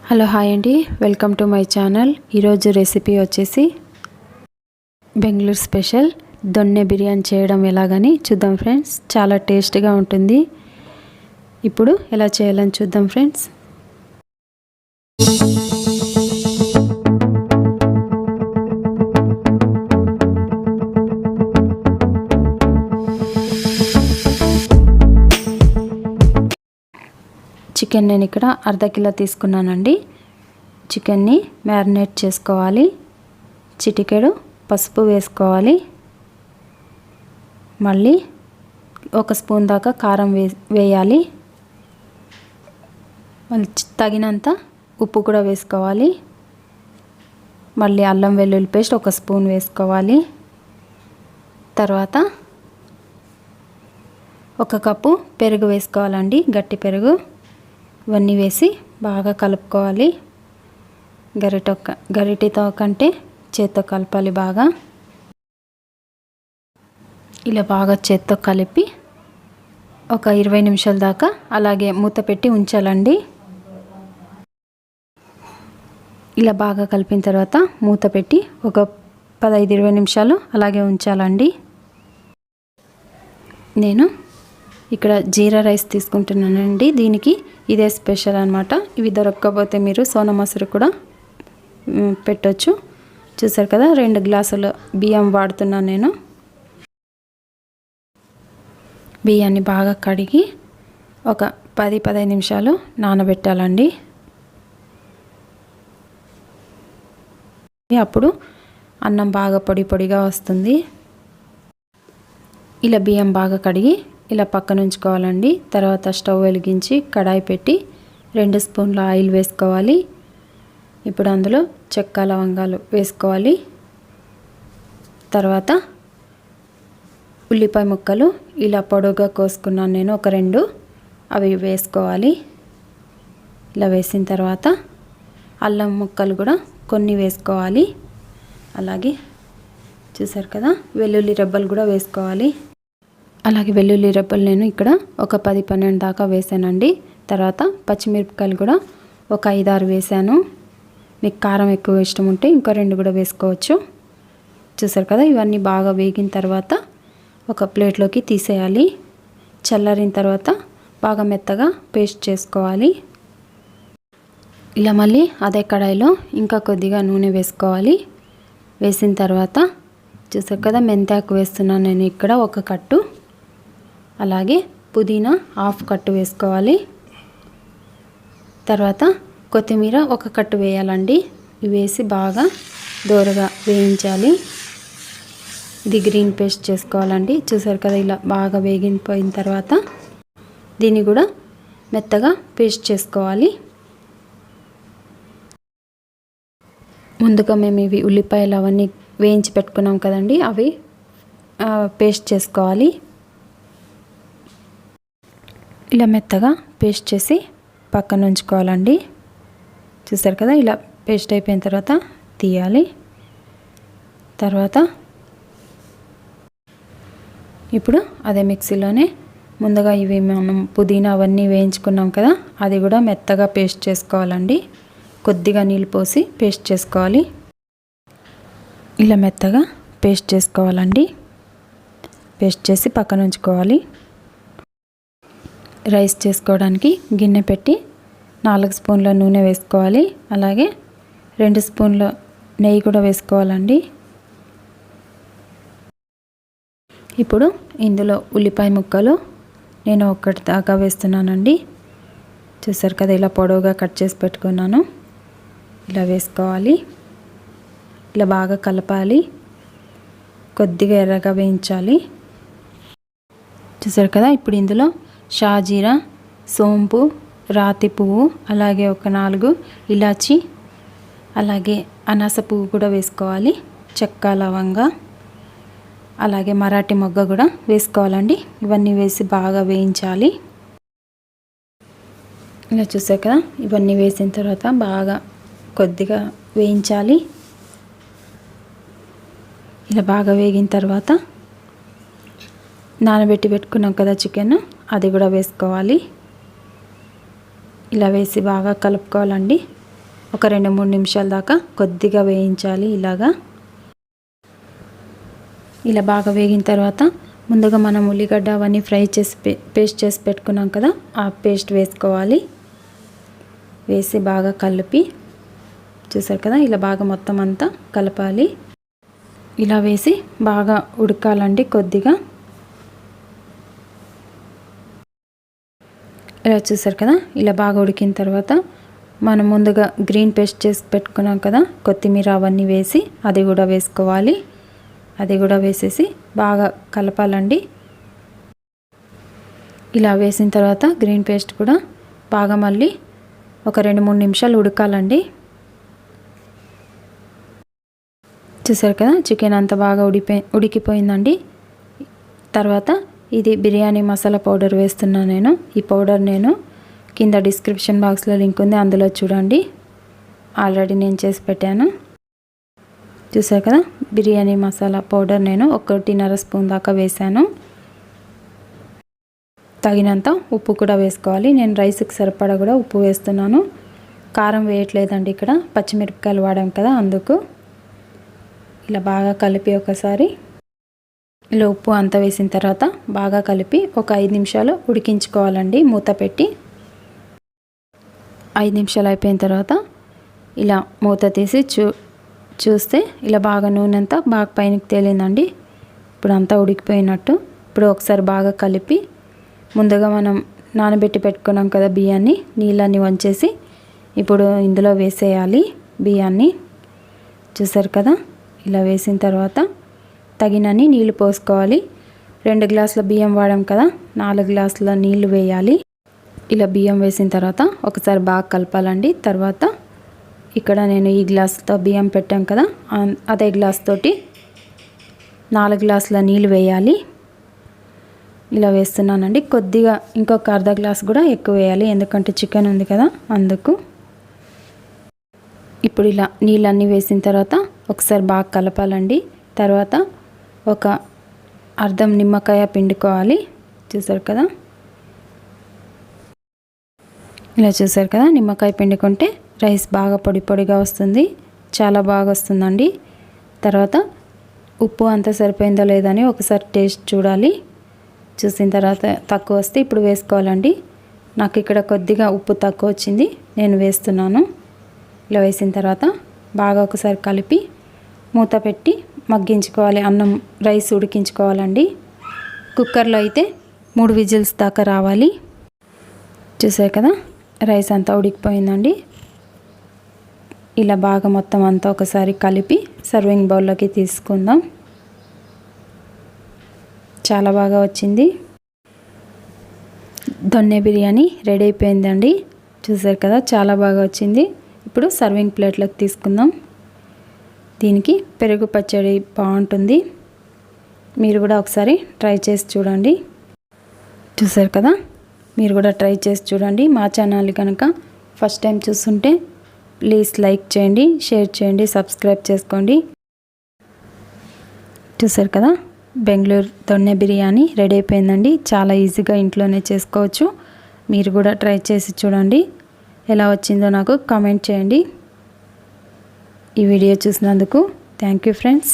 Hello hi అండి, welcome to my channel. ఈరోజు recipe వచ్చేసి బెంగళూరు స్పెషల్ దొన్నె బిర్యానీ చేయడం ఎలాగని చూద్దాం ఫ్రెండ్స్. చాలా టేస్ట్గా ఉంటుంది. ఇప్పుడు ఎలా చేయాలని చూద్దాం ఫ్రెండ్స్. చికెన్ నేను ఇక్కడ అర్ధ కిలో తీసుకున్నానండి. చికెన్ని మ్యారినేట్ చేసుకోవాలి. చిటికెడు పసుపు వేసుకోవాలి. మళ్ళీ 1 స్పూన్ దాకా కారం వేయాలి. మళ్ళీ తగినంత ఉప్పు కూడా వేసుకోవాలి. మళ్ళీ అల్లం వెల్లుల్లి పేస్ట్ 1 స్పూన్ వేసుకోవాలి. తర్వాత 1 కప్పు పెరుగు వేసుకోవాలండి, గట్టి పెరుగు. ఇవన్నీ వేసి బాగా కలుపుకోవాలి. గరిటెతో కంటే చేత్తో కలపాలి బాగా. ఇలా బాగా చేత్తో కలిపి ఒక 20 నిమిషాల దాకా అలాగే మూత పెట్టి ఉంచాలండి. ఇలా బాగా కలిపిన తర్వాత మూత పెట్టి ఒక 15-20 నిమిషాలు అలాగే ఉంచాలండి. నేను ఇక్కడ జీరా రైస్ తీసుకుంటున్నానండి. దీనికి ఇదే స్పెషల్ అనమాట. ఇవి దొరకకపోతే మీరు సోనా మసూరి కూడా పెట్టొచ్చు. చూసారు కదా, 2 గ్లాసుల బియ్యం వాడుతున్నాను నేను. బియ్యాన్ని బాగా కడిగి ఒక 10-15 నిమిషాలు నానబెట్టాలండి. అప్పుడు అన్నం బాగా పొడి పొడిగా వస్తుంది. ఇలా బియ్యం బాగా కడిగి ఇలా పక్కన ఉంచుకోవాలండి. తర్వాత స్టవ్ వెలిగించి కడాయి పెట్టి 2 స్పూన్ల ఆయిల్ వేసుకోవాలి. ఇప్పుడు అందులో చెక్క లవంగాలు వేసుకోవాలి. తర్వాత ఉల్లిపాయ ముక్కలు ఇలా పొడవుగా కోసుకున్నాను నేను, ఒక 2 అవి వేసుకోవాలి. ఇలా వేసిన తర్వాత అల్లం ముక్కలు కూడా కొన్ని వేసుకోవాలి. అలాగే చూసారు కదా, వెల్లుల్లి రెబ్బలు కూడా వేసుకోవాలి. అలాగే వెల్లుల్లి రెబ్బలు నేను ఇక్కడ ఒక 10-12 దాకా వేసానండి. తర్వాత పచ్చిమిరపకాయలు కూడా ఒక 5-6 వేసాను. మీకు కారం ఎక్కువ ఇష్టం ఉంటే ఇంకో 2 కూడా వేసుకోవచ్చు. చూసారు కదా, ఇవన్నీ బాగా వేగిన తర్వాత ఒక ప్లేట్లోకి తీసేయాలి. చల్లారిన తర్వాత బాగా మెత్తగా పేస్ట్ చేసుకోవాలి. ఇలా మళ్ళీ అదే కడాయిలో ఇంకా కొద్దిగా నూనె వేసుకోవాలి. వేసిన తర్వాత చూసారు కదా, మెంతాకు వేస్తున్నాను నేను ఇక్కడ 1 కట్టు. అలాగే పుదీనా 1/2 కట్టు వేసుకోవాలి. తర్వాత కొత్తిమీర 1 కట్టు వేయాలండి. ఇవి వేసి బాగా దోరగా వేయించాలి. ఇది గ్రీన్ పేస్ట్ చేసుకోవాలండి. చూసారు కదా, ఇలా బాగా వేగిపోయిన తర్వాత దీన్ని కూడా మెత్తగా పేస్ట్ చేసుకోవాలి. ముందుగా మేము ఇవి ఉల్లిపాయలు అవన్నీ వేయించి పెట్టుకున్నాం కదండి, అవి పేస్ట్ చేసుకోవాలి. ఇలా మెత్తగా పేస్ట్ చేసి పక్కన ఉంచుకోవాలండి. చూసారు కదా, ఇలా పేస్ట్ అయిపోయిన తర్వాత తీయాలి. తర్వాత ఇప్పుడు అదే మిక్సీలోనే ముందుగా ఇవి మనం పుదీనా అవన్నీ వేయించుకున్నాం కదా, అది కూడా మెత్తగా పేస్ట్ చేసుకోవాలండి. కొద్దిగా నీళ్ళు పోసి పేస్ట్ చేసుకోవాలి. ఇలా మెత్తగా పేస్ట్ చేసుకోవాలండి. పేస్ట్ చేసి పక్కన ఉంచుకోవాలి. రైస్ చేసుకోవడానికి గిన్నె పెట్టి 4 స్పూన్ల నూనె వేసుకోవాలి. అలాగే 2 స్పూన్ల నెయ్యి కూడా వేసుకోవాలండి. ఇప్పుడు ఇందులో ఉల్లిపాయ ముక్కలు నేను 1 దాకా వేస్తున్నానండి. చూసారు కదా, ఇలా పొడవుగా కట్ చేసి పెట్టుకున్నాను. ఇలా వేసుకోవాలి. ఇలా బాగా కలపాలి. కొద్దిగా ఎర్రగా వేయించాలి. చూసారు కదా, ఇప్పుడు ఇందులో షాజీరా, సోంపు, రాతి పువ్వు, అలాగే ఒక 4 ఇలాచి, అలాగే అనాస పువ్వు కూడా వేసుకోవాలి. చెక్క లవంగా, అలాగే మరాఠీ మొగ్గ కూడా వేసుకోవాలండి. ఇవన్నీ వేసి బాగా వేయించాలి. ఇలా చూసారు కదా, ఇవన్నీ వేసిన తర్వాత బాగా కొద్దిగా వేయించాలి. ఇలా బాగా వేగిన తర్వాత నానబెట్టి పెట్టుకున్నాం కదా చికెన్, అది కూడా వేసుకోవాలి. ఇలా వేసి బాగా కలుపుకోవాలండి. ఒక 2-3 నిమిషాల దాకా కొద్దిగా వేయించాలి. ఇలా బాగా వేగిన తర్వాత ముందుగా మనం ఉల్లిగడ్డ అవన్నీ ఫ్రై చేసి పేస్ట్ చేసి పెట్టుకున్నాం కదా, ఆ పేస్ట్ వేసుకోవాలి. వేసి బాగా కలిపి చూసారు కదా, ఇలా బాగా మొత్తం అంతా కలపాలి. ఇలా వేసి బాగా ఉడకాలండి కొద్దిగా. ఇలా చూసారు కదా, ఇలా బాగా ఉడికిన తర్వాత మనం ముందుగా గ్రీన్ పేస్ట్ చేసి పెట్టుకున్నాం కదా, కొత్తిమీర అవన్నీ వేసి అది కూడా వేసుకోవాలి. అది కూడా వేసేసి బాగా కలపాలండి. ఇలా వేసిన తర్వాత గ్రీన్ పేస్ట్ కూడా బాగా మళ్ళీ ఒక 2-3 నిమిషాలు ఉడకాలండి. చూసారు కదా, చికెన్ అంతా బాగా ఉడికిపోయిందండి. తర్వాత ఇది బిర్యానీ మసాలా పౌడర్ వేస్తున్నాను నేను. ఈ పౌడర్ నేను కింద డిస్క్రిప్షన్ బాక్స్లో లింక్ ఉంది, అందులో చూడండి. ఆల్రెడీ నేను చేసి పెట్టాను. చూసారు కదా, బిర్యానీ మసాలా పౌడర్ నేను 1.5 స్పూన్ దాకా వేసాను. తగినంత ఉప్పు కూడా వేసుకోవాలి. నేను రైస్కి సరిపడా కూడా ఉప్పు వేస్తున్నాను. కారం వేయట్లేదండి, ఇక్కడ పచ్చిమిరపకాయలు వాడాం కదా అందుకు. ఇలా బాగా కలిపి ఒకసారి ఇలా ఉప్పు అంతా వేసిన తర్వాత బాగా కలిపి ఒక 5 నిమిషాలు ఉడికించుకోవాలండి మూత పెట్టి. 5 నిమిషాలు అయిపోయిన తర్వాత ఇలా మూత తీసి చూస్తే ఇలా బాగా నూనె అంతా బాగా పైనకి తేలిందండి. ఇప్పుడు అంతా ఉడికిపోయినట్టు. ఇప్పుడు ఒకసారి బాగా కలిపి ముందుగా మనం నానబెట్టి పెట్టుకున్నాం కదా బియ్యాన్ని, నీళ్ళని వంచేసి ఇప్పుడు ఇందులో వేసేయాలి బియ్యాన్ని. చూసారు కదా, ఇలా వేసిన తర్వాత తగినన్ని నీళ్లు పోసుకోవాలి. 2 గ్లాసుల బియ్యం వాడాం కదా, 4 గ్లాసుల నీళ్లు వేయాలి. ఇలా బియ్యం వేసిన తర్వాత ఒకసారి బాగా కలపాలండి. తర్వాత ఇక్కడ నేను ఈ గ్లాసుతో బియ్యం పెట్టాం కదా, అదే గ్లాస్ తోటి 4 గ్లాసుల నీళ్ళు వేయాలి. ఇలా వేస్తున్నానండి. కొద్దిగా ఇంకొక అర్ధ గ్లాస్ కూడా ఎక్కువ వేయాలి, ఎందుకంటే చికెన్ ఉంది కదా అందుకు. ఇప్పుడు ఇలా నీళ్ళన్నీ వేసిన తర్వాత ఒకసారి బాగా కలపాలండి. తర్వాత ఒక అర్ధం నిమ్మకాయ పిండుకోవాలి. చూసారు కదా, ఇలా చూసారు కదా, నిమ్మకాయ పిండుకుంటే రైస్ బాగా పొడి పొడిగా వస్తుంది, చాలా బాగా వస్తుందండి. తర్వాత ఉప్పు అంతా సరిపోయిందో లేదని ఒకసారి టేస్ట్ చూడాలి. చూసిన తర్వాత తక్కువ వస్తే ఇప్పుడు వేసుకోవాలండి. నాకు ఇక్కడ కొద్దిగా ఉప్పు తక్కువ వచ్చింది, నేను వేస్తున్నాను. ఇలా వేసిన తర్వాత బాగా ఒకసారి కలిపి మూత పెట్టి మగ్గించుకోవాలి. రైస్ ఉడికించుకోవాలండి. కుక్కర్లో అయితే 3 విజిల్స్ దాకా రావాలి. చూసారు కదా, రైస్ అంతా ఉడికిపోయిందండి. ఇలా బాగా మొత్తం అంతా ఒకసారి కలిపి సర్వింగ్ బౌల్లోకి తీసుకుందాం. చాలా బాగా వచ్చింది. దొన్నె బిర్యానీ రెడీ అయిపోయిందండి. చూసారు కదా, చాలా బాగా వచ్చింది. ఇప్పుడు సర్వింగ్ ప్లేట్లోకి తీసుకుందాం. దీనికి పెరుగు పచ్చడి బాగుంటుంది. మీరు కూడా ఒకసారి ట్రై చేసి చూడండి. చూసారు కదా, మీరు కూడా ట్రై చేసి చూడండి. మా ఛానల్ కనుక ఫస్ట్ టైం చూస్తుంటే ప్లీజ్ లైక్ చేయండి, షేర్ చేయండి, సబ్స్క్రైబ్ చేసుకోండి. చూసారు కదా, బెంగళూరు దొన్నె బిర్యానీ రెడీ అయిపోయిందండి. చాలా ఈజీగా ఇంట్లోనే చేసుకోవచ్చు. మీరు కూడా ట్రై చేసి చూడండి. ఎలా వచ్చిందో నాకు కామెంట్ చేయండి. ఈ వీడియో చూసినందుకు థ్యాంక్ యూ ఫ్రెండ్స్.